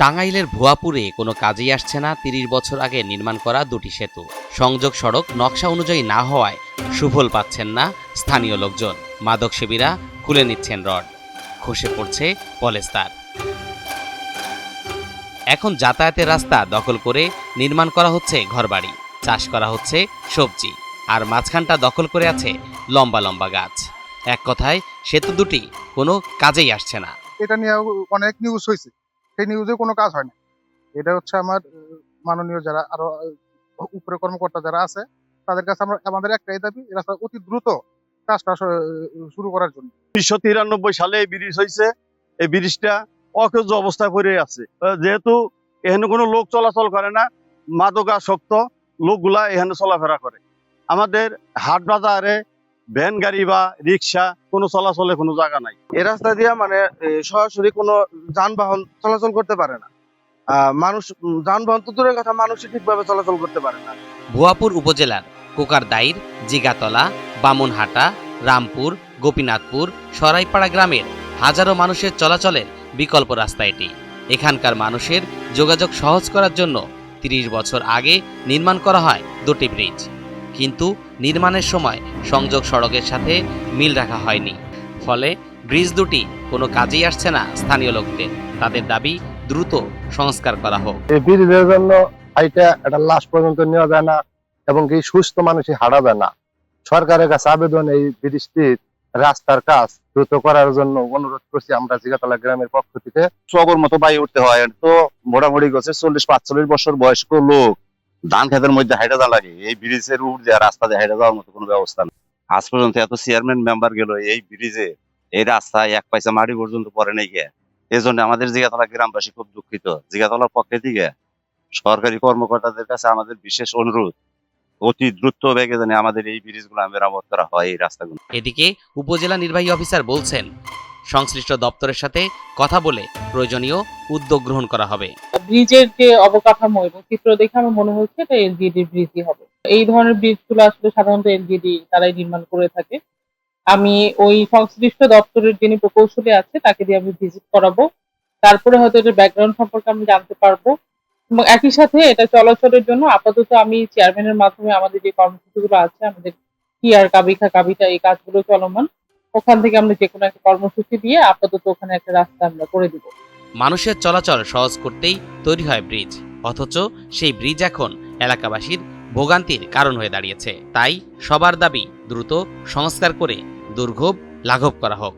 টাঙ্গাইলের ভুয়াপুরে কোনো কাজেই আসছে না ৩০ বছর আগে নির্মাণ করা দুটি সেতু। সংযোগ সড়ক নকশা অনুযায়ী না হওয়ায় সুফল পাচ্ছেন না স্থানীয় লোকজন। মাদক সেবীরা খুলে নিচ্ছেন রড, খসে পড়ছে পলেস্তার। এখন যাতায়াতের রাস্তা দখল করে নির্মাণ করা হচ্ছে ঘরবাড়ি, চাষ করা হচ্ছে সবজি, আর মাঝখানটা দখল করে আছে লম্বা লম্বা গাছ। এক কথায় সেতু দুটি কোনো কাজেই আসছে না। এটা নিয়ে অনেক নিউজ হয়েছে, সেই নিউজে কোনো কাজ হয় না। এটা হচ্ছে আমার মাননীয় যারা আরো উপরে কর্মকর্তা যারা আছে তাদের কাছে আমাদের একটাই দাবি, এই রাস্তা অতি দ্রুত কাজটা শুরু করার জন্য। 1993 সালে এই ব্রিজ হয়েছে। এই ব্রিজটা অকেজ অবস্থায় পড়ে আছে, যেহেতু এখানে কোনো লোক চলাচল করে না, মাদকাসক্ত লোকগুলা এখানে চলাফেরা করে। আমাদের হাট বাজারে ভ্যান গাড়ি বা রিক্সা কোনো চলাচলে কোনো জায়গা নাই। এই রাস্তা দিয়ে সরাসরি কোনো যানবাহন চলাচল করতে পারে না। মানুষ যানবাহন তো দূরের কথা, মানুষই ঠিকভাবে চলাচল করতে পারে না। ভুয়াপুর উপজেলার কোকারদাইর, জিগাতলা, বামুনহাটা, রামপুর, গোপীনাথপুর, সরাইপাড়া গ্রামের হাজারো মানুষের চলাচলের বিকল্প রাস্তা এটি। এখানকার মানুষের যোগাযোগ সহজ করার জন্য ৩০ বছর আগে নির্মাণ করা হয় দুটি ব্রিজ, কিন্তু নির্মাণের সময় সংযোগ সড়কের সাথে মিল রাখা হয়নি। ফলে ব্রিজ দুটি কোনো কাজেই আসছে না স্থানীয় লোকদের। তাদের দাবি দ্রুত সংস্কার করা হোক। এই ব্রিজের জন্য একটা লাশ পর্যন্ত নেওয়া যায় না এবং এই সুস্থ মানুষই হারা যায় না। সরকারের কাছে আবেদন, এই ব্রিজটির রাস্তার কাজ দ্রুত করার জন্য অনুরোধ করছি আমরা জিগাতলা গ্রামের পক্ষ থেকে। সবর মতো বাই উঠতে হয়, তো মোটামুটি গেছে 40-45 বছর বয়স্ক লোক ধান খেতের মধ্যে হাইটা যাওয়া লাগে। এই ব্রিজের উপর দিয়ে রাস্তা দিয়ে হাইটা যাওয়ার মতো কোনো ব্যবস্থা নেই। আজ পর্যন্ত এত চেয়ারম্যান মেম্বার গেল এই ব্রিজে, এই রাস্তায় এক পয়সা মাটি পর্যন্ত পরে নেই গে। এই জন্য আমাদের জিগাতলা গ্রামবাসী খুব দুঃখিত। জিগাতলার পক্ষে থেকে সরকারি কর্মকর্তাদের কাছে আমাদের বিশেষ অনুরোধ, অতি দ্রুত বেগে জানি আমাদের এই ব্রিজগুলো মেরামত করা হয়, এই রাস্তাগুলো। এদিকে উপজেলা নির্বাহী অফিসার বলছেন, সংশ্লিষ্ট দপ্তরের সাথে কথা বলে প্রয়োজনীয় উদ্যোগ গ্রহণ করা হবে। ব্রিজের যে অবকাঠামো এবং চিত্র দেখে আমার মনে হচ্ছে এটা এলজিডি ব্রিজই হবে। এই ধরনের ব্রিজগুলো আসলে সাধারণত এলজিডি তারাই নির্মাণ করে থাকে। আমি ওই সংশ্লিষ্ট দপ্তরের যিনি প্রকৌশলী আছে তাকে দিয়ে আমি ভিজিট করাবো, তারপরে হয়তো এটার ব্যাকগ্রাউন্ড সম্পর্কে আমি জানতে পারবো। এবং একই সাথে এটা চলাচলের জন্য আপাতত আমি চেয়ারম্যানের মাধ্যমে আমাদের যে কর্মসূচিগুলো আছে, আমাদের টিআর কাবিটা এই কাজগুলো চলমান, ওখান থেকে আমরা যে কোনো একটা কর্মসূচি দিয়ে আপাতত ওখানে একটা রাস্তা আমরা করে দিব। মানুষের চলাচল সহজ করতেই তৈরি হয় ব্রিজ, অথচ সেই ব্রিজ এখন এলাকাবাসীর ভোগান্তির কারণ হয়ে দাঁড়িয়েছে। তাই সবার দাবি দ্রুত সংস্কার করে দুর্ভোগ লাঘব করা হোক।